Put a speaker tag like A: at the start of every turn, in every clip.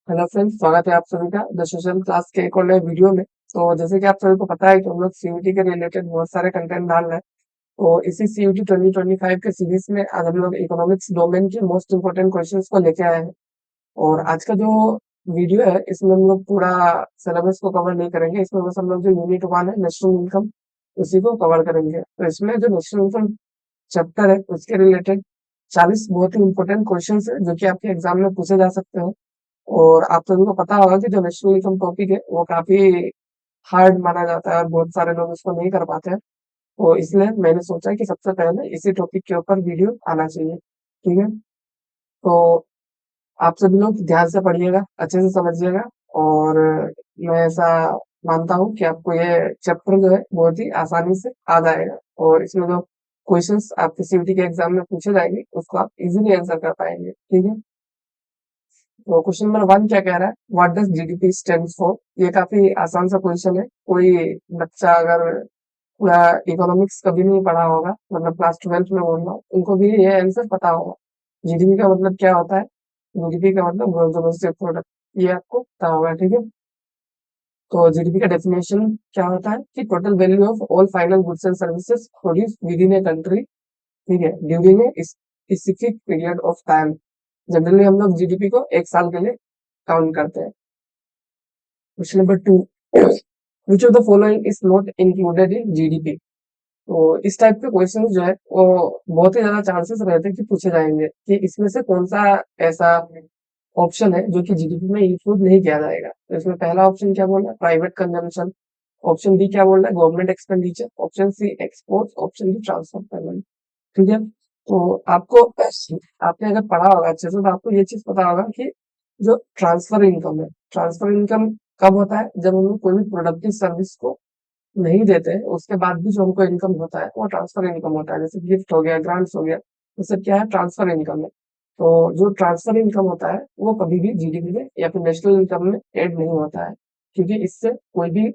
A: Hello friends, स्वागत है आप सभी का द सोशल क्लास के एक और नए वीडियो में। तो जैसे कि आप सभी को पता है कि हम लोग सीयूटी के रिलेटेड बहुत सारे कंटेंट डाल रहे हैं। तो इसी सीयूटी 2025 के सीरीज में आज हम लोग इकोनॉमिक्स डोमेन के मोस्ट इंपोर्टेंट क्वेश्चंस को लेके आए हैं। और आज का जो वीडियो है इसमें हम लोग पूरा सिलेबस को कवर नहीं करेंगे। इसमें बस हम लोग जो यूनिट 1 है नेशनल इनकम, उसी को कवर करेंगे। तो इसमें जो नेशनल इनकम चैप्टर है उसके रिलेटेड 40 बहुत ही इंपॉर्टेंट क्वेश्चंस है जो कि आपके एग्जाम में पूछे जा सकते हैं। और आप सभी को पता होगा कि जो नेशनल इनकम टॉपिक है वो काफी हार्ड माना जाता है और बहुत सारे लोग इसको नहीं कर पाते हैं। तो इसलिए मैंने सोचा कि सबसे पहले इसी टॉपिक के ऊपर वीडियो आना चाहिए। ठीक है, तो आप सभी लोग ध्यान से पढ़िएगा, अच्छे से समझिएगा। और मैं ऐसा मानता हूँ कि आपको ये चैप्टर जो है बहुत ही आसानी से आ जाएगा और इसमें जो क्वेश्चंस आपके सीयूटी के एग्जाम में पूछे जाएंगे उसको आप इजीली आंसर कर पाएंगे। ठीक है, तो क्वेश्चन नंबर 1 क्या कह रहा है, what does GDP stands for. ये काफी आसान सा क्वेश्चन है। कोई बच्चा अगर पूरा इकोनॉमिक्स कभी नहीं पढ़ा होगा, मतलब क्लास 12th में बोल रहा हूँ, उनको भी ये आंसर पता होगा। जीडीपी का मतलब क्या होता है? जीडीपी का मतलब ग्रोथ डोमेस्टिक प्रोडक्ट, ये आपको पता होगा। ठीक है, तो जीडीपी का डेफिनेशन क्या होता है कि total value of all final goods and services produce with in a country, ठीक है, during a specific period of time. Generally हम लोग जीडीपी को एक साल के लिए काउंट करते हैं। Question number 2, which of the following is not included in GDP. तो इस टाइप के क्वेश्चन जो है वो बहुत ही ज्यादा चांसेस रहते हैं कि पूछे जाएंगे कि इसमें से कौन सा ऐसा ऑप्शन है जो कि जीडीपी में इंक्लूड नहीं किया जाएगा। तो इसमें पहला ऑप्शन क्या बोल रहा है, प्राइवेट कंजम्पशन। ऑप्शन बी क्या बोल रहा है, government expenditure. Option C export. Option D transfer payment. ठीक है, तो आपको आपने अगर पढ़ा होगा अच्छे से तो आपको ये चीज पता होगा कि जो ट्रांसफर इनकम है, ट्रांसफर इनकम कब होता है, जब हम लोग कोई भी प्रोडक्टिव सर्विस को नहीं देते हैं उसके बाद भी जो हमको इनकम होता है वो ट्रांसफर इनकम होता है। जैसे गिफ्ट हो गया, ग्रांट्स हो गया, ये सब क्या है, ट्रांसफर इनकम है। तो जो ट्रांसफर इनकम होता है वो कभी भी जीडीपी में या फिर नेशनल इनकम में ऐड नहीं होता है, क्योंकि इससे कोई भी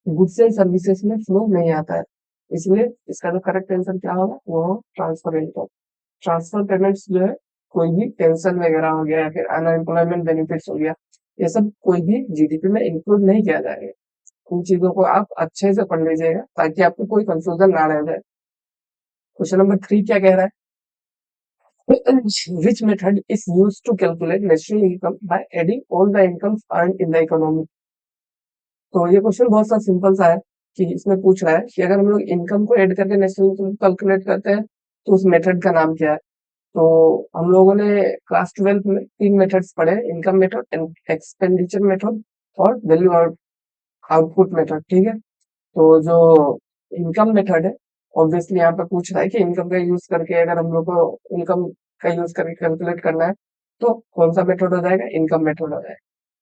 A: गुड्स एंड सर्विसेज में फ्लो नहीं आता है। इसलिए इसका जो करेक्ट आंसर क्या होगा वो ट्रांसफर इनकम। ट्रांसफर पेमेंट्स जो है, कोई भी पेंशन वगैरह हो गया या फिर अनएम्प्लॉयमेंट बेनिफिट्स हो गया, ये सब कोई भी जीडीपी में इंक्लूड नहीं किया जाएगा। उन चीजों को आप अच्छे से पढ़ लीजिएगा ताकि आपको कोई कंफ्यूजन ना रह जाए। क्वेश्चन नंबर 3 क्या कह रहा है, which method is use to calculate national income by adding all the incomes earn in the economy. तो ये क्वेश्चन बहुत सा सिंपल सा है कि इसमें पूछ रहा है कि अगर हम लोग इनकम को ऐड करके नेशनल इनकम कैलकुलेट करते हैं तो उस मेथड का नाम क्या है। तो हम लोगों ने क्लास 12 में 3 मेथड्स पढ़े, इनकम मेथड, एक्सपेंडिचर मेथड और वैल्यू आउटपुट मेथड। ठीक है, तो जो इनकम मेथड है, ऑब्वियसली यहाँ पे पूछ रहा है कि इनकम का यूज करके अगर हम लोग को इनकम का यूज करके कैलकुलेट करना है तो कौन सा मेथड हो जाएगा, इनकम मेथड हो जाएगा।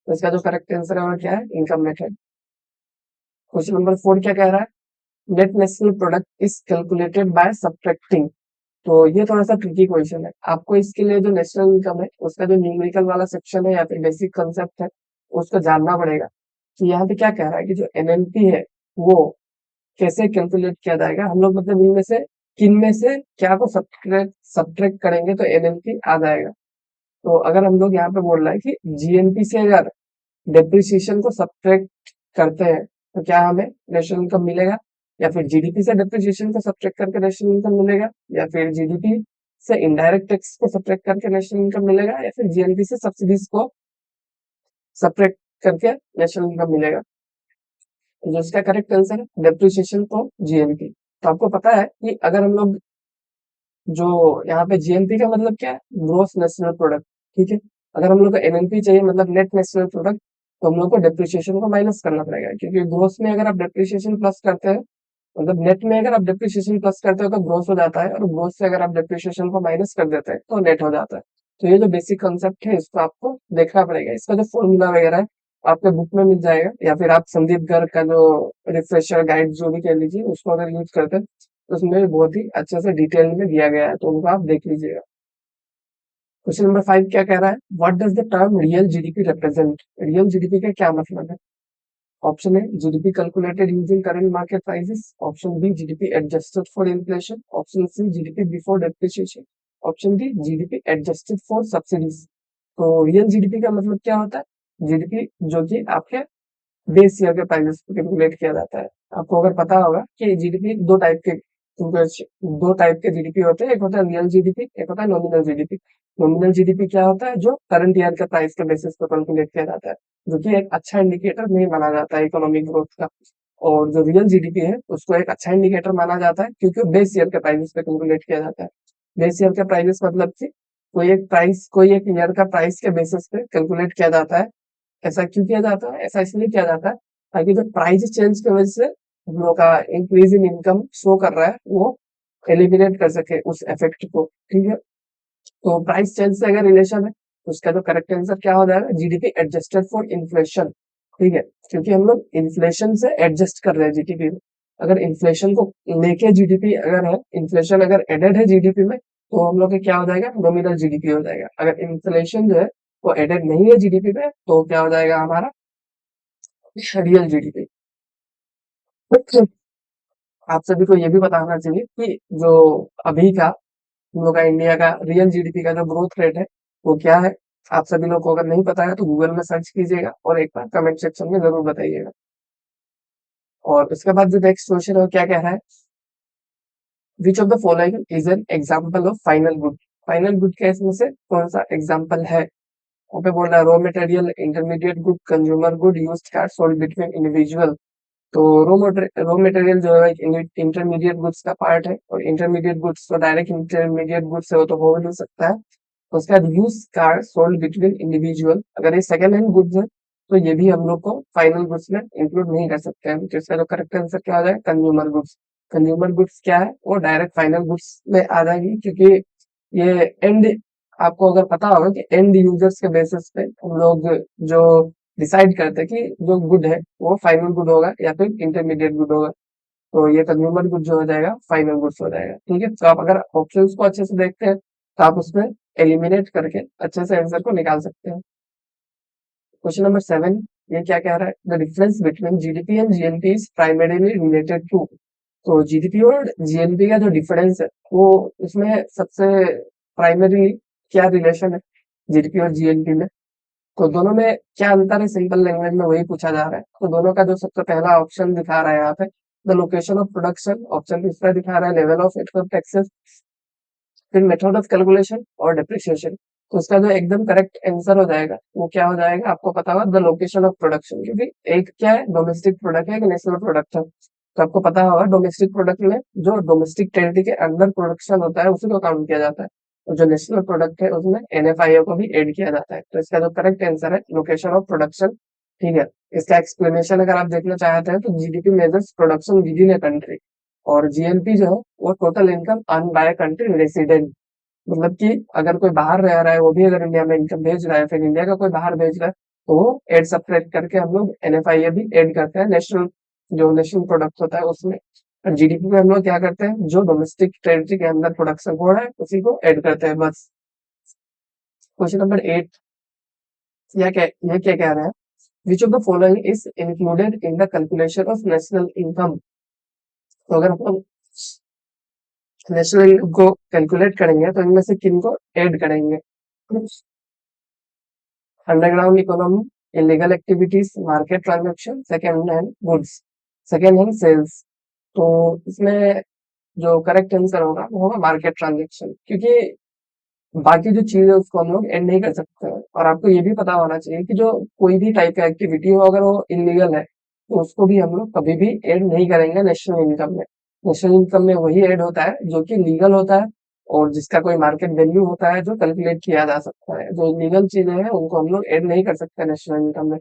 A: तो इसका जो करेक्ट आंसर है वो क्या है, इनकम मेथड। क्वेश्चन नंबर 4 क्या कह रहा है, net national product is calculated by subtracting. तो ये थोड़ा सा ट्रिकी क्वेश्चन है। आपको इसके लिए जो नेशनल इनकम है उसका जो न्यूमेरिकल वाला सेक्शन है या फिर बेसिक कंसेप्ट है उसको जानना पड़ेगा कि यहाँ पे क्या कह रहा है कि जो एनएनपी है वो कैसे कैलकुलेट किया जाएगा। हम लोग मतलब इनमें से किन में से क्या को सब्ट्रैक्ट करेंगे तो एनएनपी आ जाएगा। तो अगर हम लोग यहाँ पे बोल रहा है कि जीएनपी से अगर डेप्रिसिएशन को सब्ट्रैक्ट करते हैं तो क्या हमें नेशनल इनकम मिलेगा, या फिर जीडीपी से डेप्रिसिएशन को सब्ट्रैक्ट करके नेशनल इनकम मिलेगा, या फिर जीडीपी से इनडायरेक्ट टैक्स को सब्ट्रैक्ट करके नेशनल इनकम मिलेगा, या फिर जीएनपी से सब्सिडीज को सब्ट्रैक्ट करके नेशनल इनकम मिलेगा। जो इसका करेक्ट आंसर है डेप्रिसिएशन तो जीएनपी। तो आपको पता है कि अगर हम लोग जो यहाँ पे जीएनपी का मतलब क्या है, ग्रोस नेशनल प्रोडक्ट। ठीक है, अगर हम लोग को एनएनपी चाहिए मतलब नेट नेशनल प्रोडक्ट, तो हम लोग को डेप्रिसिएशन को माइनस करना पड़ेगा, क्योंकि ग्रोस में अगर आप डेप्रिसिएशन प्लस करते हैं, मतलब नेट में अगर आप डेप्रिसिएशन प्लस करते हो तो ग्रोस हो जाता है, और ग्रोस से अगर आप डेप्रिसिएशन को माइनस कर देते हैं तो नेट हो जाता है। तो ये जो बेसिक कंसेप्ट है इसको आपको देखना पड़ेगा। इसका जो फॉर्मूला वगैरह है आपके बुक में मिल जाएगा, या फिर आप संदीप गर्ग का जो रिफ्रेशर गाइड जो भी कह लीजिए उसको अगर यूज करते हैं तो उसमें बहुत ही अच्छे से डिटेल में दिया गया है, तो उनको आप देख लीजिएगा। क्वेश्चन नंबर 5 क्या कह रहा है, what does the term real GDP represent. Real GDP का क्या मतलब है। Option A GDP calculated using current market prices. Option B GDP adjusted for inflation. Option C GDP before depreciation. Option D GDP adjusted for subsidies. तो real GDP का मतलब क्या होता है, जीडीपी जो कि आपके बेस ईयर के प्राइसेस पे कैलकुलेट किया जाता है। आपको अगर पता होगा कि जीडीपी दो टाइप के जीडीपी होते हैं, एक होता है रियल जीडीपी, एक होता है नॉमिनल जीडीपी। नॉमिनल जीडीपी क्या होता है? जो करंट ईयर के प्राइस के बेसिस पे कैलकुलेट किया जाता है, जो कि एक अच्छा इंडिकेटर नहीं माना जाता है इकोनॉमिक ग्रोथ का। और जो रियल जीडीपी है उसको एक अच्छा इंडिकेटर माना जाता है क्योंकि बेस ईयर के प्राइसेस पे कैलकुलेट किया जाता है। बेस ईयर के प्राइसेस मतलब कि कोई एक ईयर का प्राइस के बेसिस पे कैलकुलेट किया जाता है। ऐसा क्यों किया जाता है? ऐसा इसलिए किया जाता है ताकि जो प्राइस चेंज की वजह से हम लोग का इंक्रीज इन इनकम शो कर रहा है वो एलिमिनेट कर सके उस इफेक्ट को। ठीक है, तो प्राइस चेंज से अगर रिलेशन है तो उसका जो करेक्ट आंसर क्या हो जाएगा? GDP adjusted for inflation. ठीक है, क्योंकि हम लोग इन्फ्लेशन से एडजस्ट कर रहे हैं जीडीपी में। अगर इन्फ्लेशन को लेके जीडीपी अगर है, इन्फ्लेशन अगर एडेड है जीडीपी में, तो हम लोग का क्या हो जाएगा? नॉमिनल जीडीपी हो जाएगा। अगर इन्फ्लेशन जो है वो एडेड नहीं है जीडीपी में तो क्या हो जाएगा हमारा? Real GDP. आप सभी को ये भी बताना चाहिए कि जो अभी का हम लोग का इंडिया का रियल जीडीपी का जो ग्रोथ रेट है वो क्या है। आप सभी लोग को अगर नहीं पता है तो गूगल में सर्च कीजिएगा और एक बार कमेंट सेक्शन में जरूर बताइएगा। और उसके बाद जो नेक्स्ट क्वेश्चन है वो क्या कह रहा है? Which of the following is an example of final good? Final good के इसमें से कौन सा एग्जाम्पल है? वहाँ पे बोल रहा है raw material, intermediate good, consumer good, used car sold between individual. तो रॉ मटेरियल जो है इंटरमीडिएट गुड्स का पार्ट है, और इंटरमीडिएट गुड्स तो डायरेक्ट इंटरमीडिएट गुड्स है वो तो हो नहीं सकता है। तो उसके बाद use car sold between individual, अगर ये सेकंड हैंड गुड्स है तो ये भी हम लोग को फाइनल गुड्स में इंक्लूड नहीं कर सकते हैं। तो इसका जो करेक्ट आंसर क्या आ जाएगा? Consumer goods. कंज्यूमर गुड्स क्या है? वो डायरेक्ट फाइनल गुड्स में आ जाएगी क्योंकि ये एंड, आपको अगर पता होगा कि एंड यूजर्स के बेसिस पे हम लोग जो डिसाइड करते हैं कि जो गुड है वो फाइनल गुड होगा या फिर इंटरमीडिएट गुड होगा। तो ये कंज्यूमर गुड जो हो जाएगा फाइनल गुड्स हो जाएगा। ठीक है, तो आप अगर ऑप्शंस को अच्छे से देखते हैं तो आप उसमें एलिमिनेट करके अच्छे से आंसर को निकाल सकते हैं। क्वेश्चन नंबर 7, ये क्या कह रहा है? The difference between GDP and GNP is primarily related to. तो जीडीपी और जीएनपी का जो डिफरेंस है वो इसमें सबसे प्राइमरी क्या रिलेशन है जीडीपी और जीएनपी में? तो दोनों में क्या अंतर है? सिंपल लैंग्वेज में वही पूछा जा रहा है। तो दोनों का जो सबसे पहला ऑप्शन दिखा रहा है यहाँ पे, the location of production. Option दूसरा दिखा रहा है लेवल ऑफ इनकम टैक्सेस। फिर मेथड ऑफ कैलकुलेशन और डेप्रिसिएशन। तो उसका जो एकदम करेक्ट आंसर हो जाएगा वो क्या हो जाएगा? आपको पता होगा द लोकेशन ऑफ प्रोडक्शन, क्योंकि एक क्या है? डोमेस्टिक प्रोडक्ट है, एक नेशनल प्रोडक्ट है। तो आपको पता होगा डोमेस्टिक प्रोडक्ट में जो डोमेस्टिक टेरिटरी के अंदर प्रोडक्शन होता है उसी को काउंट किया जाता है, और जो नेशनल प्रोडक्ट है उसमें एनएफआईओ को भी ऐड किया जाता है। तो इसका जो करेक्ट आंसर है लोकेशन ऑफ प्रोडक्शन। ठीक है, इसका एक्सप्लेनेशन अगर आप देखना चाहते हैं तो GDP measures production with in a country, और जीएनपी जो है वो total income earn by country resident. मतलब कि अगर कोई बाहर रह रहा है वो भी अगर इंडिया में इनकम भेज रहा है, फिर इंडिया का कोई बाहर भेज रहा है, तो वो एड सब्ट्रैक्ट करके हम लोग एनएफआईए भी ऐड करते हैं नेशनल, जो नेशनल प्रोडक्ट होता है उसमें। और जीडीपी में हम लोग क्या करते हैं? जो डोमेस्टिक टेरिटरी के अंदर प्रोडक्शन हो रहा है उसी को ऐड करते हैं बस। क्वेश्चन नंबर 8, ये क्या कह रहा है? Which of the following is included in the calculation of national income? तो अगर हम लोग नेशनल इनकम को कैलकुलेट करेंगे तो इनमें से किन को ऐड करेंगे? Underground economy, illegal activities, market transaction, second hand goods, second hand sales. तो इसमें जो करेक्ट आंसर होगा वो होगा मार्केट ट्रांजैक्शन, क्योंकि बाकी जो चीज है उसको हम लोग ऐड नहीं कर सकते हैं। और आपको ये भी पता होना चाहिए कि जो कोई भी टाइप का एक्टिविटी हो अगर वो इलीगल है तो उसको भी हम लोग कभी भी ऐड नहीं करेंगे नेशनल इनकम में। नेशनल इनकम में वही ऐड होता है जो कि लीगल होता है और जिसका कोई मार्केट वैल्यू होता है जो कैलकुलेट किया जा सकता है। जो इलीगल चीजें हैं उनको हम लोग ऐड नहीं कर सकते नेशनल इनकम में।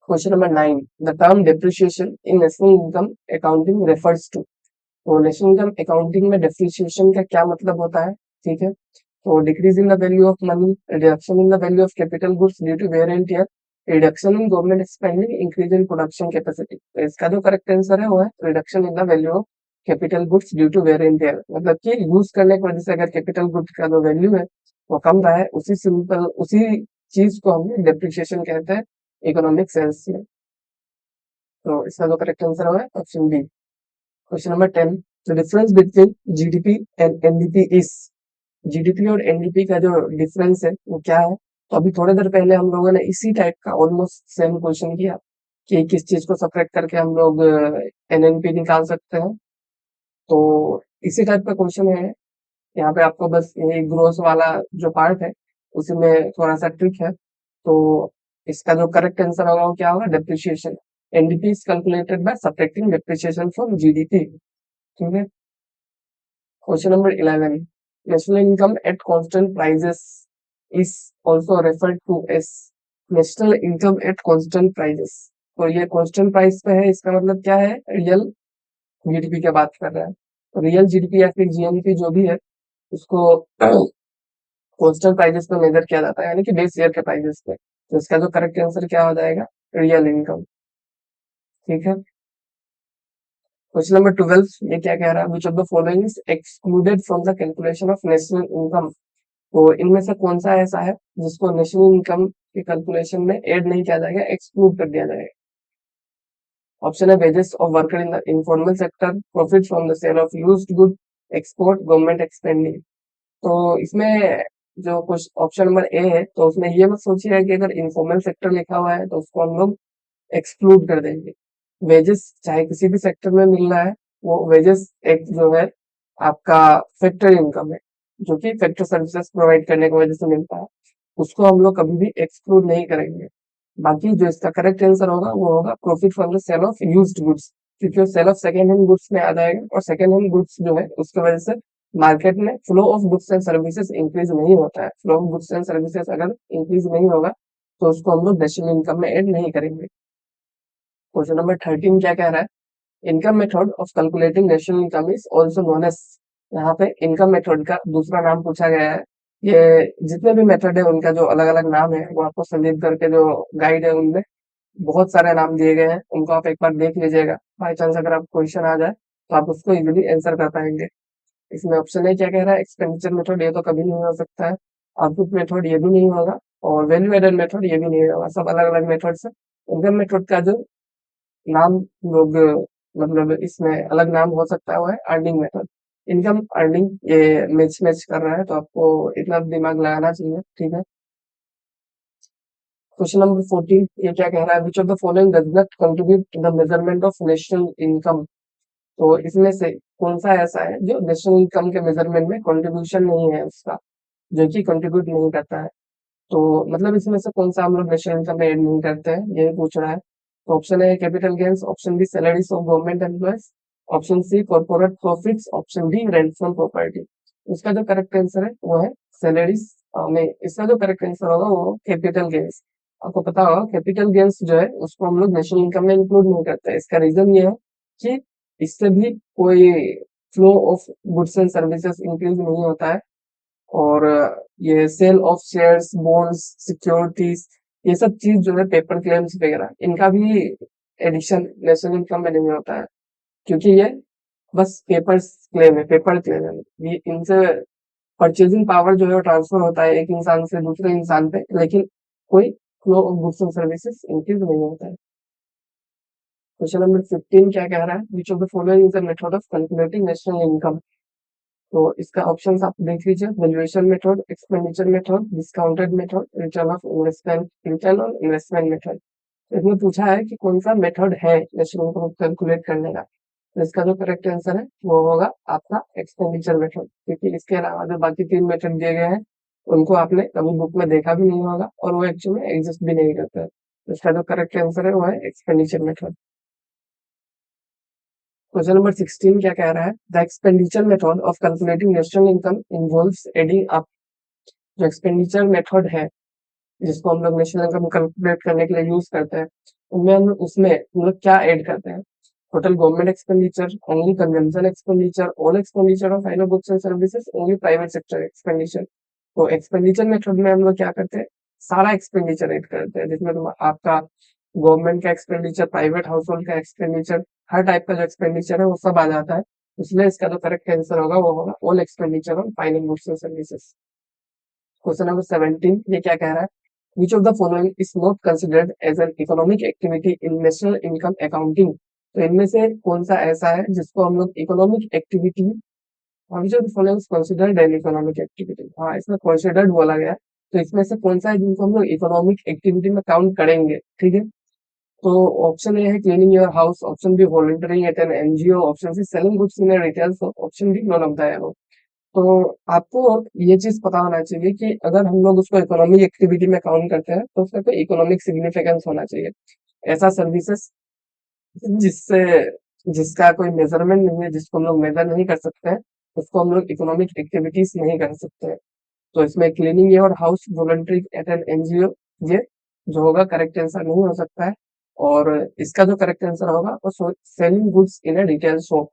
A: Question number 9, the term depreciation in national income accounting refers to. तो नेशनल इनकम अकाउंटिंग में डेप्रिसिएशन का क्या मतलब होता है? ठीक है, तो decrease in the value of money, reduction in the value of capital goods due to wear and tear, reduction in government spending, increase in production capacity. तो इसका जो करेक्ट आंसर है वो है reduction in the value of capital goods due to wear and tear. मतलब कि use करने की वजह से अगर कैपिटल गुड्स का जो वैल्यू है वो कम रहा है, उसी चीज को हम डेप्रिसिएशन कहते हैं इकोनॉमिक सेंस में। तो इसका जो करेक्ट आंसर है option B. Question number 10, the difference between GDP and NDP is. GDP और एनडीपी का जो डिफरेंस है वो क्या है? तो अभी थोड़ी देर पहले हम लोगों ने इसी टाइप का ऑलमोस्ट सेम क्वेश्चन किया कि किस चीज को सब्ट्रैक्ट करके हम लोग एनएनपी निकाल सकते हैं। तो इसी टाइप का क्वेश्चन है। यहाँ पे आपको बस ये ग्रोस वाला जो पार्ट है उसी में थोड़ा सा ट्रिक है। तो इसका जो करेक्ट आंसर होगा वो क्या होगा, depreciation. NDP is calculated by subtracting depreciation from GDP. ठीक है। Question number 11, national income at constant prices is also referred to as national income at constant prices. तो ये कांस्टेंट प्राइस पे है, इसका मतलब क्या है, रियल जीडीपी की बात कर रहा है। तो रियल जीडीपी या फिर जीएनपी जो भी है उसको कांस्टेंट प्राइसेस पे मेजर किया जाता है, यानी कि बेस ईयर के प्राइसेस पे। तो इसका जो करेक्ट आंसर क्या हो जाएगा, रियल इनकम। ठीक है। क्वेश्चन नंबर 12, ये क्या कह रहा है, which of the following is excluded from the calculation of national income. तो इनमें से कौन सा ऐसा है जिसको नेशनल इनकम के कैलकुलेशन में ऐड नहीं किया जाएगा, एक्सक्लूड कर दिया जाएगा। ऑप्शन है wages of worker in the informal sector, profit from the sale of used good, export, government expending. तो इसमें जो कुछ ऑप्शन नंबर ए है, तो उसमें ये मत सोचिए कि अगर इनफॉर्मल सेक्टर लिखा हुआ है तो उसको हम लोग एक्सक्लूड कर देंगे। वेजेस चाहे किसी भी सेक्टर में मिल रहा है, वो वेजेस एक जो है आपका फैक्टर इनकम है, जो कि फैक्टर सर्विसेज प्रोवाइड करने की वजह से मिलता है, उसको हम लोग कभी भी एक्सक्लूड नहीं करेंगे। बाकी जो इसका करेक्ट आंसर होगा वो होगा profit from the sale of used goods, क्योंकि वो sale of second hand goods में आ जाएगा, और सेकेंड हैंड गुड्स जो है उसकी वजह से मार्केट में flow of goods and services increase नहीं होता है। Flow of goods and services अगर इंक्रीज नहीं होगा तो उसको हम लोग नेशनल इनकम में ऐड नहीं करेंगे। क्वेश्चन नंबर 13 क्या कह रहा है, income method of calculating national income is also known as. यहाँ पे इनकम मेथड का दूसरा नाम पूछा गया है। ये जितने भी मेथड है उनका जो अलग अलग नाम है वो आपको संदीप करके जो गाइड है उनमें बहुत सारे नाम दिए गए हैं, उनको आप एक बार देख लीजिएगा। बाई चांस अगर आप क्वेश्चन आ जाए तो आप उसको इजीली आंसर कर पाएंगे। इसमें ऑप्शन है क्या कह रहा है, एक्सपेंडिचर मेथड, ये तो कभी नहीं हो सकता है। आउटपुट मेथड ये भी नहीं होगा, और वैल्यू एडेड मेथड ये भी नहीं होगा। सब अलग अलग मेथड्स है। इनकम मेथड का जो नाम लोग मतलब इसमें अलग नाम हो सकता है वो है अर्निंग मेथड। इनकम अर्निंग ये मैच मैच कर रहा है, तो आपको इतना दिमाग लगाना चाहिए। ठीक है। क्वेश्चन नंबर 14, ये क्या कह रहा है, which of the following does not contribute to the measurement of national income. तो इसमें से कौन सा ऐसा है जो नेशनल इनकम के मेजरमेंट में कंट्रीब्यूशन नहीं है उसका, जो कि कंट्रीब्यूट नहीं करता है। तो मतलब इसमें से कौन सा हम लोग नेशनल इनकम में ऐड नहीं करते हैं, ये पूछ रहा है। तो ऑप्शन है capital gains, option B salaries of government employees, option C corporate profits, option D rent from property. इसका जो करेक्ट आंसर है वो है सैलरीज। नहीं, इसका जो करेक्ट आंसर होगा वो कैपिटल गेन्स। आपको पता होगा कैपिटल गेन्स जो है उसको हम लोग नेशनल इनकम में इंक्लूड नहीं करते। इसका रीजन ये है कि इससे भी कोई flow of goods and services increase नहीं होता है, और ये sale of shares, bonds, securities, ये सब चीज जो है पेपर क्लेम्स वगैरह, इनका भी एडिशन नेशनल इनकम में नहीं होता है, क्योंकि ये बस पेपर क्लेम है, पेपर क्लेम है। ये इनसे परचेजिंग पावर जो है वो ट्रांसफर होता है एक इंसान से दूसरे इंसान पे, लेकिन कोई flow of goods and services increase नहीं होता है। क्वेश्चन नंबर 15 क्या कह रहा है, which of the following is a method of calculating national income. तो इसका ऑप्शंस आप देख लीजिए, valuation method, expenditure method, discounted method, return of investment, return on investment method. इसमें पूछा है कि कौन सा मेथड है नेशनल इनकम कैलकुलेट करने का। तो इसका जो करेक्ट आंसर है वो होगा आपका एक्सपेंडिचर मेथड, क्योंकि इसके अलावा जो बाकी 3 मेथड दिए गए हैं उनको आपने कभी बुक में देखा भी नहीं होगा, और वो एक्चुअली में एग्जिस्ट भी नहीं करते हैं। तो इसका जो करेक्ट आंसर है वो है एक्सपेंडिचर मेथड। क्वेश्चन नंबर 16 क्या कह रहा है, the expenditure method of calculating national income involves adding up. जो एक्सपेंडिचर मेथड है जिसको हम लोग नेशनल इनकम कैलकुलेट करने के लिए यूज करते हैं, उसमें हम लोग क्या ऐड करते हैं, total government expenditure, only consumption expenditure, all expenditure of final goods and services, only private sector expenditure. तो एक्सपेंडिचर मेथड में हम लोग क्या करते हैं, सारा एक्सपेंडिचर ऐड करते हैं, जिसमें आपका गवर्नमेंट का एक्सपेंडिचर, प्राइवेट हाउस होल्ड का एक्सपेंडिचर, हर टाइप का जो एक्सपेंडिचर है वो सब आ जाता है। इसलिए इसका जो करेक्ट आंसर होगा वो होगा all expenditure on final goods and services. Question number 17, ये क्या कह रहा है, which of the following is not considered as an economic activity in national income accounting. तो इनमें से कौन सा ऐसा है जिसको हम लोग economic activity, which of the following is considered an economic activity. हाँ, इसमें कंसिडर्ड बोला गया है, तो इसमें से कौन सा है जिनको हम लोग इकोनॉमिक एक्टिविटी में काउंट करेंगे, ठीक है। तो ऑप्शन ए है cleaning your house, option B volunteering at an NGO, option C selling goods in retail shop, option D none of the above. तो आपको ये चीज पता होना चाहिए कि अगर हम लोग उसको इकोनॉमिक एक्टिविटी में काउंट करते हैं तो उसका कोई इकोनॉमिक सिग्निफिकेंस होना चाहिए। ऐसा सर्विसेज जिससे जिसका कोई मेजरमेंट नहीं है, जिसको हम लोग मेजर नहीं कर सकते हैं, उसको हम लोग इकोनॉमिक एक्टिविटीज नहीं कर सकते हैं। तो इसमें cleaning your house, voluntary at an NGO, ये जो होगा करेक्ट आंसर नहीं हो सकता है। और इसका जो करेक्ट आंसर होगा वो selling goods in a retail shop.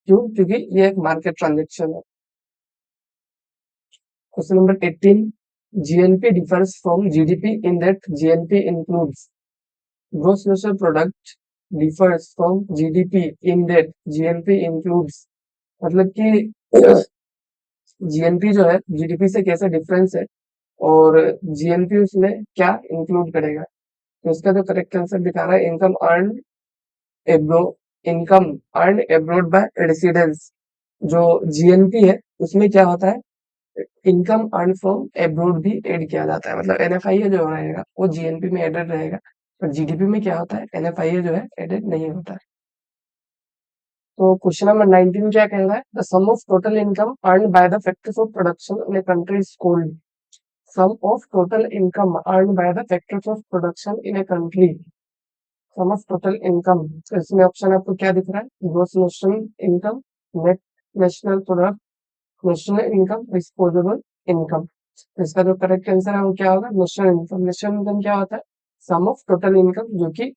A: क्यों? क्योंकि ये एक मार्केट ट्रांजेक्शन है। Question number 18, GNP differs from GDP in that GNP includes gross national product differs from GDP in that GNP includes, मतलब कि जीएनपी जो है जीडीपी से कैसे डिफरेंस है और जीएनपी उसमें क्या इंक्लूड करेगा। तो इसका जो करेक्ट आंसर दिखा रहा है abroad income earn abroad by residence. जो जीएनपी है उसमें क्या होता है, इनकम अर्न फ्रॉम एब्रोड भी ऐड किया जाता है, मतलब एनएफआईए जो रहेगा वो जीएनपी में एडेड रहेगा, पर जीडीपी में क्या होता है, एनएफआईए जो है एडेड नहीं होता है। तो क्वेश्चन नंबर 19 क्या कह रहा है, the sum of total income earn by the factors of production in a country is called, sum of total income earn by the factors of production in a country, sum of total income. तो इसमें option आपको क्या दिख रहा है, gross national income, net national product, national income, disposable income. तो इसका जो करेक्ट आंसर है वो क्या होगा, नेशनल इनकम। नेशनल इनकम क्या होता है, सम ऑफ टोटल इनकम, जो कि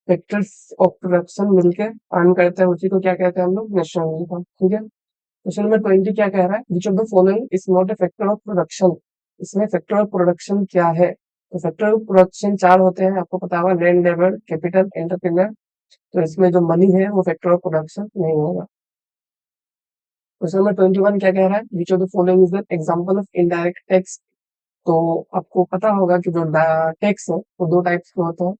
A: फैक्टर्स ऑफ प्रोडक्शन मिलके अर्न करते हैं, उसी को क्या कहते हैं हम लोग, नेशनल इनकम, ठीक है। क्वेश्चन नंबर 20 क्या कह रहा है, which of the following is not a factor of production. इसमें फैक्टर ऑफ प्रोडक्शन क्या है, तो फैक्टर ऑफ प्रोडक्शन 4 होते हैं, आपको पता होगा, लैंड, लेबर, कैपिटल, एंटरप्रेन्योर। तो इसमें जो मनी है वो फैक्टर ऑफ प्रोडक्शन नहीं होगा। क्वेश्चन नंबर 21 क्या कह रहा है, which of the following is an example of indirect tax. तो आपको पता होगा कि जो टैक्स है वो दो टाइप्स के होते हैं।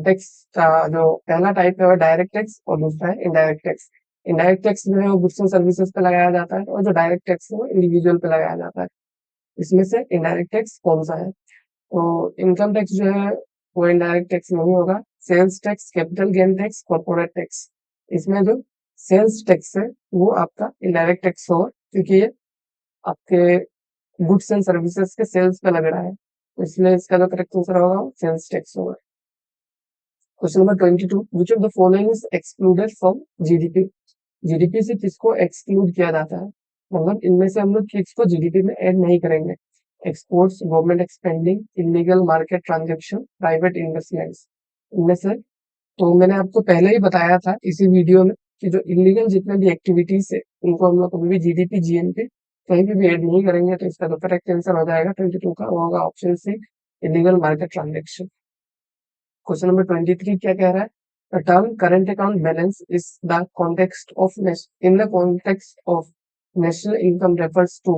A: टैक्स का जो पहला टाइप है वो डायरेक्ट टैक्स और दूसरा है इनडायरेक्ट टैक्स। इनडायरेक्ट टैक्स जो है वो गुड्स एंड सर्विसेज पे लगाया जाता है और जो डायरेक्ट टैक्स है वो इंडिविजुअल पे लगाया जाता है। इसमें से इनडायरेक्ट टैक्स कौन सा है, तो इनकम टैक्स जो है वो इनडायरेक्ट टैक्स नहीं होगा। Sales tax, capital gain tax, corporate tax, इसमें जो सेल्स टैक्स है वो आपका इनडायरेक्ट टैक्स होगा, क्योंकि ये आपके गुड्स एंड सर्विसेज के सेल्स पे लग रहा है, तो इसलिए इसका जो करेक्ट आंसर होगा वो सेल्स टैक्स होगा। Question number 22, which of the following is excluded from GDP. GDP से किसको एक्सक्लूड किया जाता है, मतलब इनमें से हम लोग किसको जीडीपी में ऐड नहीं करेंगे। Exports, government expanding, illegal market transaction, private investments, इनमें से। तो मैंने आपको पहले ही बताया था इसी वीडियो में कि जो इलीगल जितने भी एक्टिविटीज है उनको हम लोग कभी भी जीडीपी जीएनपी कहीं भी ऐड नहीं करेंगे, तो इसका जो करेक्ट आंसर हो जाएगा 22 का, वो होगा option C, illegal market transaction. Question number 23 क्या कह रहा है, the term current account balance is the context of in the context of national income refers to.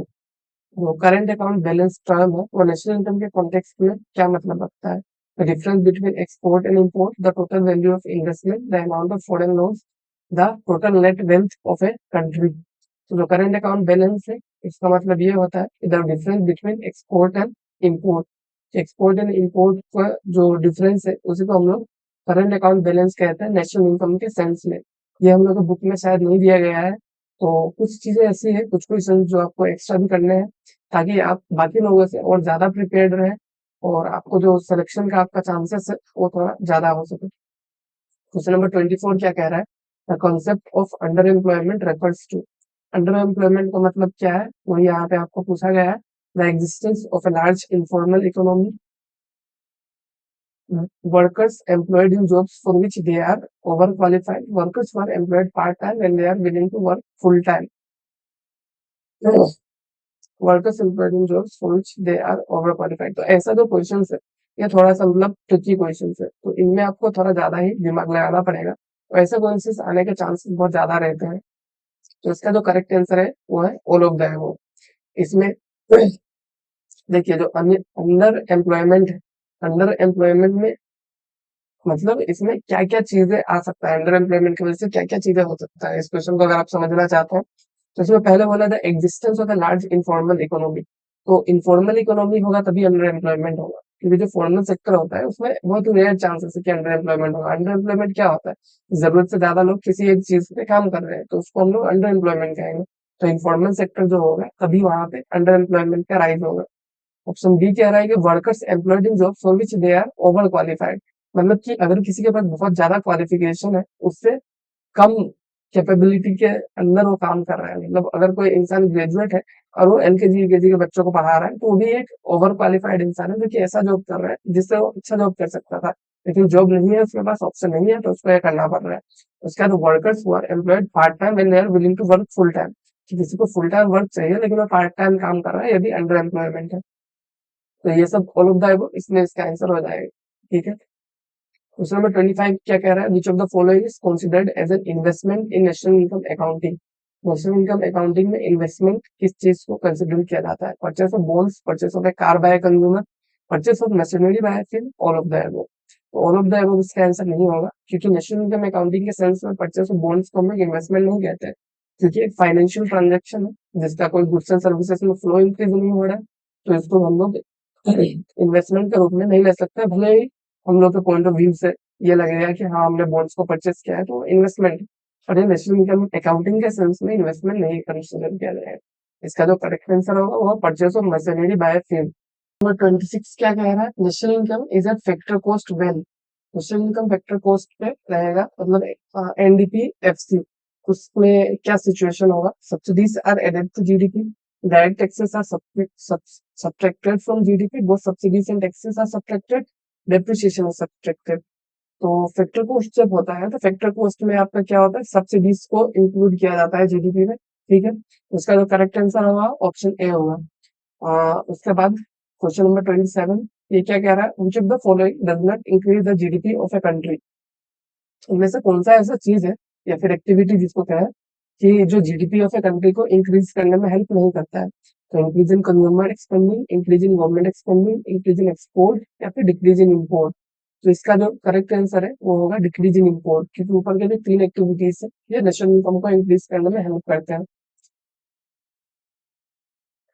A: वो करंट अकाउंट बैलेंस टर्म है वो नेशनल इनकम के कॉन्टेक्स्ट में क्या मतलब रखता है, the difference between export and import, the total value of investment, the amount of foreign loans, the total net wealth of a country. तो जो करंट अकाउंट बैलेंस है इसका मतलब ये होता है the difference between export and import. Export and import का जो डिफरेंस है उसी को हम लोग करंट अकाउंट बैलेंस कहते हैं नेशनल इनकम के सेंस में। ये हम लोग को बुक में शायद नहीं दिया गया है, तो कुछ चीजें ऐसी है, कुछ क्वेश्चन जो आपको एक्स्ट्रा भी करने हैं ताकि आप बाकी लोगों से और ज्यादा प्रिपेयर्ड रहे और आपको जो सिलेक्शन का आपका चांसेस है वो थोड़ा ज्यादा हो सके। क्वेश्चन नंबर 24 क्या कह रहा है, the concept of underemployment refers to. Underemployment का मतलब क्या है, वही यहाँ पे आपको पूछा गया है, the existence of a large informal economy, workers employed in jobs for which they are overqualified, workers who are employed part-time when they are willing to work full-time, workers employed in jobs for which they are overqualified. तो ऐसा जो question है ये थोड़ा सा मतलब tricky question है, तो इनमें आपको थोड़ा ज्यादा ही दिमाग लगाना पड़ेगा, तो ऐसे क्वेश्चन आने के चांसेस बहुत ज्यादा रहते हैं। तो इसका जो करेक्ट आंसर है वो है ऑल ऑफ द अबव। इसमें देखिए जो अंडर एम्प्लॉयमेंट है, अंडर एम्प्लॉयमेंट में मतलब इसमें क्या क्या चीजें आ सकता है, अंडर एम्प्लॉयमेंट की वजह से क्या क्या चीजें हो सकता है, इस क्वेश्चन को अगर आप समझना चाहते हैं तो इसमें पहले बोला था existence of a large informal economy. तो इनफॉर्मल इकोनॉमी होगा तभी अंडर एम्प्लॉयमेंट होगा, क्योंकि जो फॉर्मल सेक्टर होता है उसमें बहुत रेयर चांसेस है कि अंडर एम्प्लॉयमेंट होगा। अंडर एम्प्लॉयमेंट क्या होता है? जरूरत से ज्यादा लोग किसी एक चीज पे काम कर रहे हैं, तो उसको हम लोग अंडर एम्प्लॉयमेंट कहेंगे। तो इनफॉर्मल सेक्टर जो होगा तभी वहां पे अंडर एम्प्लॉयमेंट का राइज होगा। ऑप्शन बी कह रहा है कि workers employed in job for which they are overqualified, मतलब कि अगर किसी के पास बहुत ज्यादा क्वालिफिकेशन है, उससे कम कैपेबिलिटी के अंदर वो काम कर रहा है, मतलब अगर कोई इंसान ग्रेजुएट है और वो एलकेजी यूकेजी के बच्चों को पढ़ा रहा है, तो वो भी एक ओवर क्वालिफाइड इंसान है जो कि ऐसा जॉब कर रहा है जिससे वो अच्छा जॉब कर सकता था, लेकिन जॉब नहीं है, उसके पास ऑप्शन नहीं है, तो उसको ये करना पड़ रहा है। उसके बाद workers who are employed part time and they are willing to work full time, कि किसी को फुल टाइम वर्क चाहिए लेकिन वो पार्ट टाइम काम कर रहा है, ये भी अंडर एम्प्लॉयमेंट है। तो ये सब ऑल ऑफ द इसमें इसका आंसर हो जाएगा। ठीक है। क्वेश्चन नंबर 25 क्या कह रहा है? Which of the following is considered as an investment in national income accounting. नेशनल इनकम अकाउंटिंग में इन्वेस्टमेंट किस चीज को कंसिडर किया जाता है? Purchase of bonds, purchase of a car by consumer, purchase of machinery by firm all of the above. तो all of the above इसका आंसर नहीं होगा, क्योंकि नेशनल इनकम अकाउंटिंग के सेंस में परचेस ऑफ बॉन्ड्स को हम लोग इन्वेस्टमेंट नहीं कहते हैं, क्योंकि एक फाइनेंशियल ट्रांजेक्शन है जिसका कोई गुड्स एंड सर्विसेज में फ्लो इंक्रीज नहीं हो रहा है, तो इसको हम लोग इन्वेस्टमेंट के रूप में नहीं ले सकते, भले ही हम लोग के पॉइंट ऑफ व्यू से ये लगेगा कि हाँ हमने बॉन्ड्स को परचेस किया है तो इन्वेस्टमेंट, और ये नेशनल इनकम अकाउंटिंग के सेंस में इन्वेस्टमेंट नहीं कंसिडर किया जाएगा। इसका जो करेक्ट आंसर होगा वो purchase of machinery by field. Number 26 क्या कह रहा है? National income is a factor cost when. National income factor cost पे रहेगा, मतलब एनडीपी एफसी, उसमें क्या सिचुएशन होगा? Subsidies are added to GDP, direct taxes are subtracted from GDP, both subsidies and taxes are subtracted, depreciation is subtracted। तो factor cost जब होता है तो फैक्टर कॉस्ट में आपका क्या होता है? सब्सिडीज को इंक्लूड किया जाता है जीडीपी में। ठीक है। उसका जो करेक्ट आंसर होगा ऑप्शन ए होगा। उसके बाद क्वेश्चन नंबर 27 ये क्या कह रहा है? Which of the following does not increase the GDP of a country. इनमें से कौन सा ऐसा चीज है या फिर एक्टिविटी जिसको क्या है कि जो जीडीपी ऑफ ए कंट्री को इंक्रीज करने में हेल्प नहीं करता है? तो increase in consumer expanding, increase in government expanding, increase in export या फिर डिक्रीज इन इम्पोर्ट। तो इसका जो करेक्ट आंसर है वो होगा डिक्रीज इन इम्पोर्ट, क्योंकि ऊपर के जो तीन एक्टिविटीज है ये नेशनल इनकम को इंक्रीज करने में हेल्प करते हैं।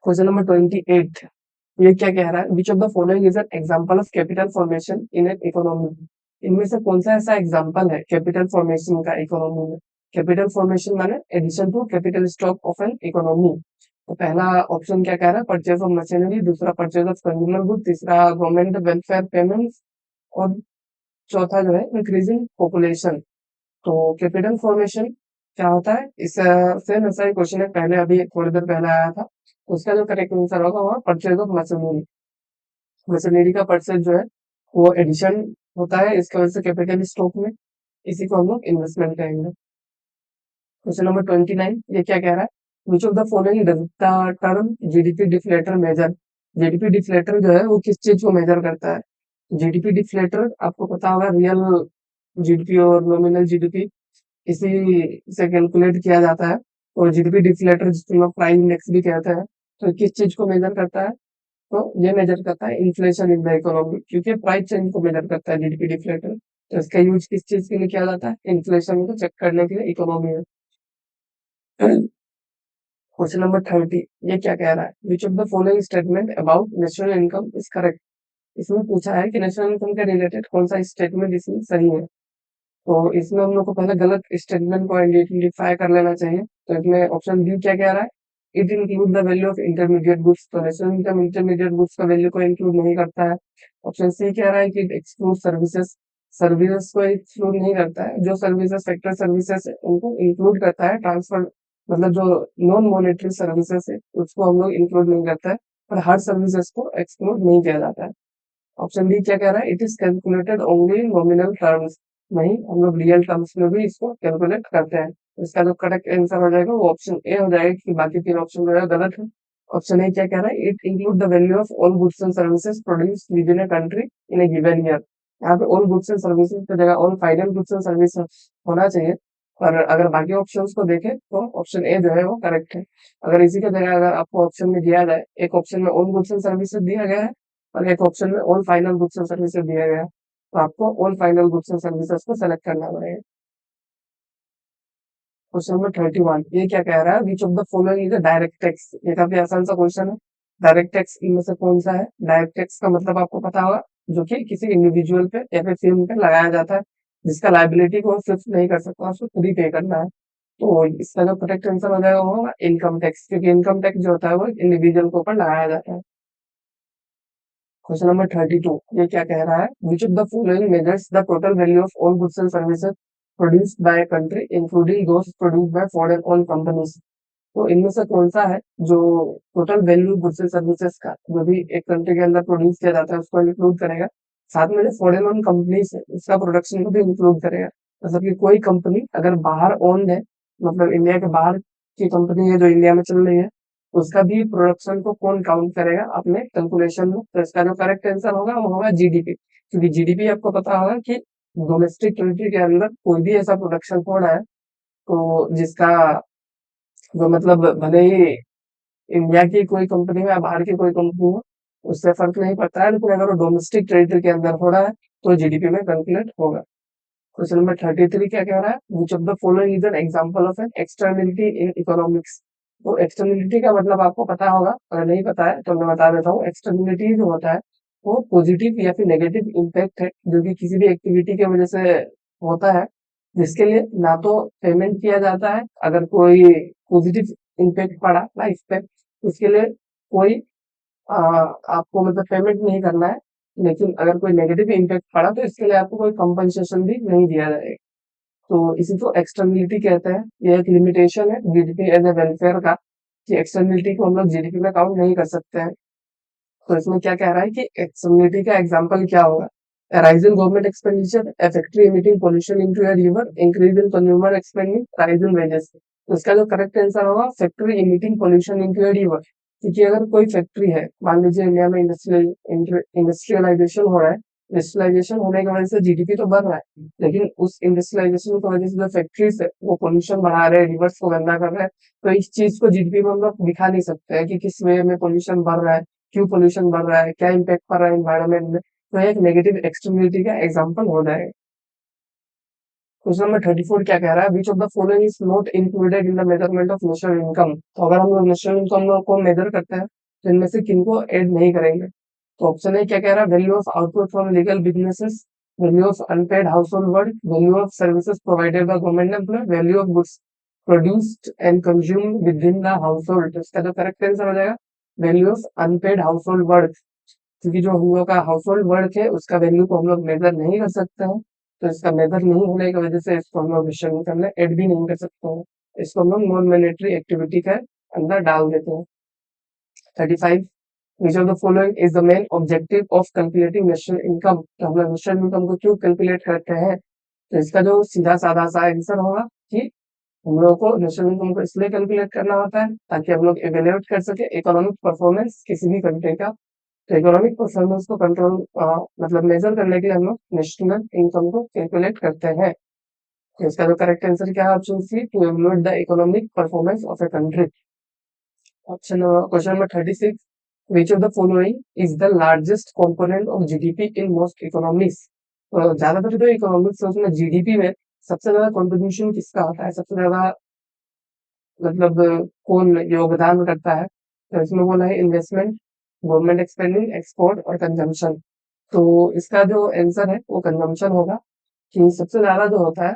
A: क्वेश्चन नंबर 28 ये क्या कह रहा है? Which of the following is an example of capital formation in an economy. इनमें से कौन सा ऐसा एग्जांपल है कैपिटल फॉर्मेशन का इकोनॉमी में? कैपिटल फॉर्मेशन माने addition to capital stock of an economy. तो पहला ऑप्शन क्या कह रहा है? परचेज ऑफ मशीनरी, दूसरा परचेज ऑफ कंज्यूमर गुड, तीसरा गवर्नमेंट वेलफेयर पेमेंट्स, और चौथा जो है इंक्रीजिंग पॉपुलेशन। तो कैपिटल फॉर्मेशन क्या होता है? इस सेम ऐसा ही क्वेश्चन है, पहले अभी थोड़ी देर पहले आया था। तो उसका जो करेक्ट आंसर होगा वो परचेज ऑफ मशीनरी। मशीनरी का परचेज जो है वो एडिशन होता है, इसकी वजह से कैपिटल स्टॉक में, इसी को हम लोग इन्वेस्टमेंट कहेंगे। क्वेश्चन नंबर 29 ये क्या कह रहा है? Which of the following does the term GDP deflator measure. GDP deflator जो है वो किस चीज को मेजर करता है? जीडीपी डिफ्लेटर आपको पता होगा, रियल जीडीपी और नॉमिनल जीडीपी इसी से कैलकुलेट किया जाता है। और जीडीपी डिफ्लेटर जिसको हम प्राइस इंडेक्स भी कहते हैं, तो किस चीज को मेजर करता है? तो ये मेजर करता है इन्फ्लेशन इन द इकोनॉमी, क्योंकि प्राइस चेंज को मेजर करता है जीडीपी डिफ्लेटर। तो इसका यूज किस चीज के लिए किया जाता है? इन्फ्लेशन को चेक करने के लिए इकोनॉमी में। क्वेश्चन नंबर 30 ये क्या कह रहा है? Which of the following statement about national income is correct. इसमें पूछा है कि नेशनल इनकम के रिलेटेड कौन सा स्टेटमेंट इसमें सही है। तो इसमें हम लोग को पहले गलत स्टेटमेंट को आइडेंटिफाई कर लेना चाहिए। तो इसमें ऑप्शन बी क्या कह रहा है? It include the value of intermediate goods. तो नेशनल इनकम इंटरमीडिएट गुड्स का वैल्यू को इंक्लूड नहीं करता है। ऑप्शन सी कह रहा है कि इट एक्सक्लूड सर्विसेज। सर्विसेज को एक्सक्लूड नहीं करता है, जो सर्विसेज सेक्टर सर्विसेज है उनको इंक्लूड करता है। ट्रांसफर मतलब जो नॉन मॉनेटरी सर्विसेज है उसको हम लोग इंक्लूड नहीं करता है, पर हर सर्विसेज को एक्सक्लूड नहीं किया जाता है। ऑप्शन डी क्या कह रहा है? It is calculated only in nominal terms. नहीं, हम लोग रियल टर्म्स में भी इसको कैलकुलेट करते हैं। तो इसका जो करेक्ट आंसर हो जाएगा वो ऑप्शन ए हो जाएगा, कि बाकी तीन ऑप्शन जो है गलत है। ऑप्शन ए क्या कह रहा है? It include the value of all goods and services produce with in a country in a given year. यहाँ पे ऑल गुड्स एंड सर्विसेज की जगह all final goods and services होना चाहिए। और अगर बाकी ऑप्शंस को देखें तो ऑप्शन ए जो है वो करेक्ट है। अगर इसी की जगह अगर आपको ऑप्शन में दिया जाए, एक ऑप्शन में ऑल गुड्स एंड सर्विसेज दिया गया है और एक ऑप्शन में all final goods and services दिया गया है, तो आपको all final goods and services को सेलेक्ट करना पड़ेगा। क्वेश्चन नंबर 31 ये क्या कह रहा है? Which of the following is a direct tax. ये काफी आसान सा क्वेश्चन है। डायरेक्ट टैक्स इनमें से कौन सा है? डायरेक्ट टैक्स का मतलब आपको पता होगा, जो कि किसी इंडिविजुअल पे या फिर फर्म पे लगाया जाता है, जिसका लायबिलिटी को शिफ्ट नहीं कर सकता, उसको खुद ही पे करना है। तो इसका जो करेक्ट आंसर हो जाएगा वो होगा इनकम टैक्स, क्योंकि इनकम टैक्स जो होता है वो इंडिविजुअल के ऊपर लगाया जाता है। क्वेश्चन नंबर 32, ये क्या कह रहा है? Which of the following measures the total value of all goods and services produced by a country including those produced by foreign owned companies? तो इनमें से कौन सा है जो total value goods and services का जो भी एक कंट्री के अंदर प्रोड्यूस किया जाता है उसको इंक्लूड करेगा, साथ में जो फॉरेन ओन कंपनीज है उसका प्रोडक्शन को भी इंक्लूड करेगा। मतलब कि कोई कंपनी अगर बाहर ओन है, मतलब इंडिया के बाहर की कंपनी है जो इंडिया में चल रही है, उसका भी प्रोडक्शन को कौन काउंट करेगा अपने कैलकुलेशन में? तो इसका जो करेक्ट आंसर होगा वो होगा जीडीपी, क्योंकि जीडीपी आपको पता होगा कि डोमेस्टिक टेरिटरी के अंदर कोई भी ऐसा प्रोडक्शन हो रहा है तो जिसका जो मतलब भले ही इंडिया की कोई कंपनी हो या बाहर की कोई कंपनी हो, उससे फर्क नहीं पड़ता है, लेकिन अगर वो डोमेस्टिक टेरिटरी के अंदर हो रहा है तो जीडीपी में कैलकुलेट होगा। क्वेश्चन नंबर 33 क्या कह रहा है? Which of the following is an example of an externality in economics? तो एक्सटर्नलिटी का मतलब आपको पता होगा, अगर नहीं पता है तो मैं बता देता हूँ। एक्सटर्नलिटी जो होता है वो पॉजिटिव या फिर नेगेटिव इम्पैक्ट है जो कि किसी भी एक्टिविटी की वजह से होता है, जिसके लिए ना तो पेमेंट किया जाता है, अगर कोई पॉजिटिव इम्पैक्ट पड़ा लाइफ पे उसके लिए कोई आपको मतलब पेमेंट नहीं करना है, लेकिन अगर कोई नेगेटिव इम्पैक्ट पड़ा तो इसके लिए आपको कोई कंपनसेशन भी नहीं दिया जाएगा। तो इसी को एक्सटर्नलिटी कहते हैं। ये एक लिमिटेशन है जीडीपी एज ए वेलफेयर का, कि एक्सटर्नलिटी को हम लोग जीडीपी में काउंट नहीं कर सकते हैं। तो इसमें क्या कह रहा है कि एक्सटर्नलिटी का एग्जांपल क्या होगा? rise in government expenditure, a factory emitting pollution into a river, increase in consumer spending, rise in wages। तो इसका जो करेक्ट आंसर होगा factory emitting pollution into a river, क्योंकि अगर कोई फैक्ट्री है, मान लीजिए इंडिया में इंडस्ट्रियलाइजेशन हो रहा है, इंडस्ट्रियलाइजेशन होने की वजह से जीडीपी तो बढ़ रहा है, लेकिन उस इंडस्ट्रियलाइजेशन की वजह से जो फैक्ट्रीज है वो पोल्यूशन बढ़ा रहे हैं, रिवर्स को गंदा कर रहे हैं। तो इस चीज को जीडीपी में हम लोग दिखा नहीं सकते हैं कि किस वे में पोल्यूशन बढ़ रहा है, क्यों पोल्यूशन बढ़ रहा है, क्या इम्पैक्ट पड़ रहा है एनवायरमेंट में। तो एक नेगेटिव एक्सटर्नलिटी का एग्जांपल हो जाएगा। क्वेश्चन नंबर 34 क्या कह रहा है? Which of the following is not included in the measurement of national income? तो अगर हम लोग नेशनल इनकम को मेजर करते हैं तो इनमें से किनको ऐड नहीं करेंगे? तो ऑप्शन ए क्या कह रहा है? Value of output from legal businesses, value of unpaid household work, value of services provided by government employ, value of goods produced and consumed within the household. तो इसका जो correct answer हो जाएगा value of unpaid household work, क्योंकि जो हम लोग का हाउस होल्ड वर्क है उसका वैल्यू को हम लोग मेजर नहीं कर सकते हैं। तो इसका मेजर नहीं होने की वजह से इसको हम लोग मिशन इनकम में ऐड भी नहीं कर सकते हैं। इसको हम लोग नॉन मैंडेटरी एक्टिविटी के अंदर डाल देते हैं। 35, विच of the following is the main objective of calculating national income? तो हम लोग नेशनल इनकम को क्यों कैलकुलेट करते हैं? तो इसका जो सीधा साधा सा आंसर होगा कि हम लोगों को नेशनल इनकम को इसलिए कैलकुलेट करना होता है ताकि हम लोग इवेल्युएट कर सके इकोनॉमिक परफॉर्मेंस किसी भी कंट्री का। तो इकोनॉमिक परफॉर्मेंस को कंट्रोल मतलब मेजर करने के लिए हम लोग नेशनल इनकम को कैलकुलेट करते हैं। तो इसका जो करेक्ट आंसर क्या है? Option C, to evaluate the economic performance of a country. Option question number 36, which of the following is the largest component of GDP in most economies? तो ज्यादातर जो इकोनॉमिक्स है उसमें जीडीपी में सबसे ज्यादा कंट्रीब्यूशन किसका होता है, सबसे ज्यादा मतलब कौन योगदान करता है? तो इसमें बोला है इन्वेस्टमेंट, गवर्नमेंट एक्सपेंडिंग, एक्सपोर्ट और कंजम्पशन। तो इसका जो आंसर है वो कंजम्पशन होगा, कि सबसे ज्यादा जो होता है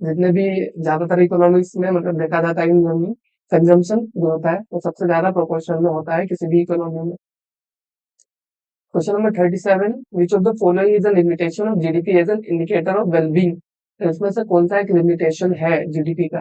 A: जितने भी ज्यादातर इकोनॉमिक्स में मतलब देखा जाता है इन कंजम्पशन जो होता है वो सबसे ज्यादा प्रोपोर्शन में होता है किसी भी इकोनॉमी में। Question number 37, which of the following is a limitation of GDP as an indicator of wellbeing? तो इसमें से कौन सा एक लिमिटेशन है जीडीपी का?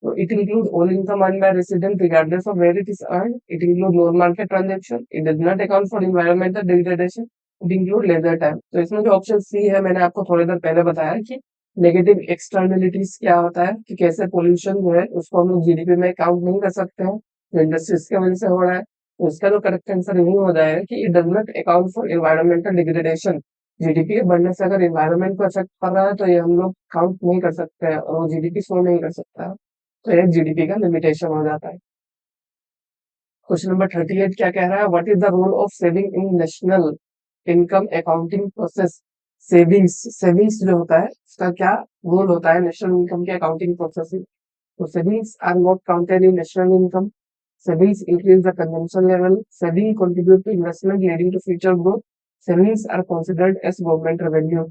A: So it includes all income earned by resident regardless of where it is earned. It includes non-market transaction. It does not account for environmental degradation. It includes leisure time. तो इसमें जो option C है मैंने आपको थोड़ी देर पहले बताया कि नेगेटिव एक्सटर्नलिटीज क्या होता है, कि कैसे पोल्यूशन जो है उसको हम लोग जीडीपी में काउंट नहीं कर सकते हैं, जो इंडस्ट्रीज की वजह से हो रहा है। तो उसका जो करेक्ट आंसर यही हो जाएगा कि it does not account for environmental degradation. GDP के बढ़ने से अगर एनवायरमेंट को इफेक्ट कर रहा है तो ये हम लोग काउंट नहीं कर सकते हैं और वो जीडीपी शो नहीं कर सकता है। तो एक जीडीपी का लिमिटेशन हो जाता है। क्वेश्चन नंबर 38 क्या कह रहा है? What is the role of saving in national income accounting process? Savings savings जो होता है उसका क्या रोल होता है नेशनल इनकम के अकाउंटिंग प्रोसेस में? तो savings are not counted in national income. Savings increase the consumption level, saving contribute to investment leading to future growth, savings are considered as government revenue.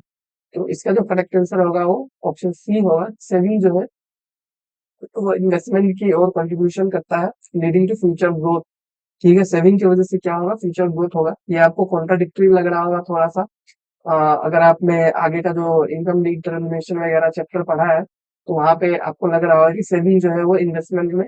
A: तो इसका जो correct answer होगा वो option C होगा। Saving जो है तो वो इन्वेस्टमेंट की ओर कंट्रीब्यूशन करता है, लीडिंग टू फ्यूचर ग्रोथ। ठीक है, सेविंग की वजह से क्या होगा, फ्यूचर ग्रोथ होगा। ये आपको कॉन्ट्राडिक्टरी लग रहा होगा थोड़ा सा। अगर आपने आगे का जो इनकम डिटर्मिनेशन वगैरह चैप्टर पढ़ा है तो वहां पे आपको लग रहा होगा कि सेविंग जो है वो इन्वेस्टमेंट में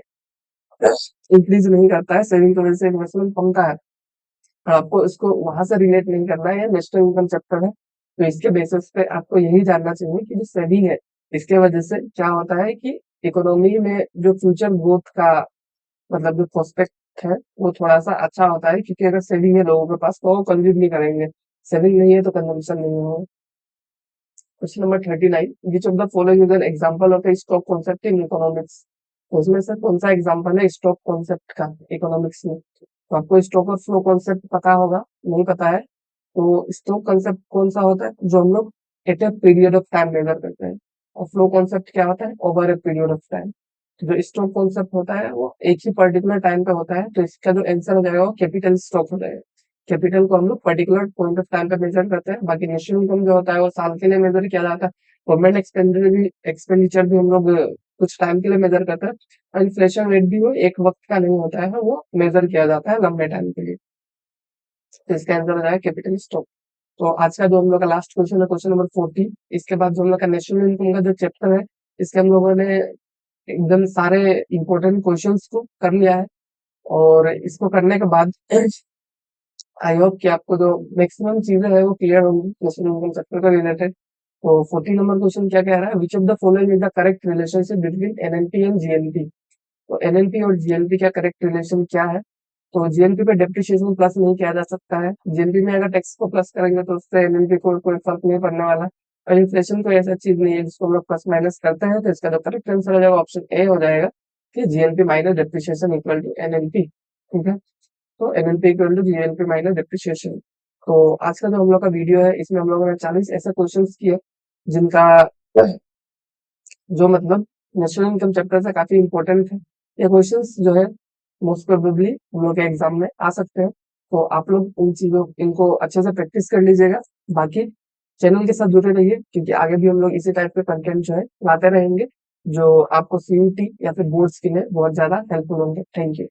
A: इंक्रीज नहीं करता है, सेविंग की वजह से इन्वेस्टमेंट कमता है। और आपको इसको वहां से रिलेट नहीं करना है, ये नेशनल इनकम चैप्टर है। तो इसके बेसिस पे आपको यही जानना चाहिए कि जो सेविंग है इसके वजह से क्या होता है कि इकोनॉमी में जो फ्यूचर ग्रोथ का मतलब जो प्रोस्पेक्ट है वो थोड़ा सा अच्छा होता है, क्योंकि अगर सेविंग है लोगों के पास तो वो कंज्यूम नहीं करेंगे, सेविंग नहीं है तो कंजम्पशन नहीं होगा। Question number 39, which of the following is an example of A stock concept in economics. तो उसमें से कौन सा एग्जांपल है स्टॉक कॉन्सेप्ट का इकोनॉमिक्स में। तो आपको स्टॉक और फ्लो कॉन्सेप्ट पता होगा, नहीं पता है तो स्टॉक कॉन्सेप्ट कौन सा होता है, जो हम लोग at a period of time measure करते हैं, और फ्लो कॉन्सेप्ट क्या होता है, over a period of time. जो स्टॉक कॉन्सेप्ट होता है वो एक ही पर्टिकुलर टाइम पे होता है, तो इसका जो आंसर हो जाएगा वो कैपिटल स्टॉक हो जाएगा। कैपिटल को हम लोग पर्टिकुलर पॉइंट ऑफ टाइम पे मेजर करते हैं, बाकी नेशनल इनकम जो होता है वो साल के लिए मेजर किया जाता है। गवर्नमेंट एक्सपेंडिचर भी हम लोग कुछ टाइम के लिए मेजर करते हैं, और इन्फ्लेशन रेट भी वो एक वक्त का नहीं होता है, वो मेजर किया जाता है लंबे टाइम के लिए। तो इसका आंसर हो जाएगा कैपिटल स्टॉक। तो आज का जो हम लोग का लास्ट क्वेश्चन है, क्वेश्चन नंबर 40। इसके बाद जो हम लोग का नेशनल इनकम का जो चैप्टर है, इसके हम लोगों ने एकदम सारे इंपॉर्टेंट क्वेश्चंस को कर लिया है। और इसको करने के बाद आई होप कि आपको जो मैक्सिमम चीजें हैं वो क्लियर होंगी नेशनल इनकम चैप्टर का रिलेटेड। तो 40 नंबर क्वेश्चन क्या कह रहा है, which of the following is the correct relationship between NNP and GNP. तो एनएनपी और जीएनपी का करेक्ट रिलेशन क्या है। तो जीएनपी पे डेप्रिसिएशन प्लस नहीं किया जा सकता है, जीएनपी में अगर टैक्स को प्लस करेंगे तो उससे एनएनपी को कोई फर्क नहीं पड़ने वाला। और इन्फ्लेशन कोई ऐसा चीज नहीं है जिसको हम लोग प्लस माइनस करते हैं, तो इसका जो करेक्ट आंसर हो जाएगा ऑप्शन ए हो जाएगा कि GNP minus depreciation equal to NNP. ठीक है, तो NNP equal to GNP minus depreciation. तो आज का जो हम लोग का वीडियो है इसमें हम लोगों ने 40 ऐसे क्वेश्चंस किए जिनका जो मतलब नेशनल इनकम चैप्टर से काफी इंपॉर्टेंट है। ये क्वेश्चंस जो है मोस्ट प्रोबेबली हम लोग के एग्जाम में आ सकते हैं, तो आप लोग इन चीजों इनको अच्छे से प्रैक्टिस कर लीजिएगा। बाकी चैनल के साथ जुड़े रहिए, क्योंकि आगे भी हम लोग इसी टाइप के कंटेंट जो है लाते रहेंगे, जो आपको सीयूटी या फिर बोर्ड्स के लिए बहुत ज्यादा हेल्पफुल होंगे। Thank you.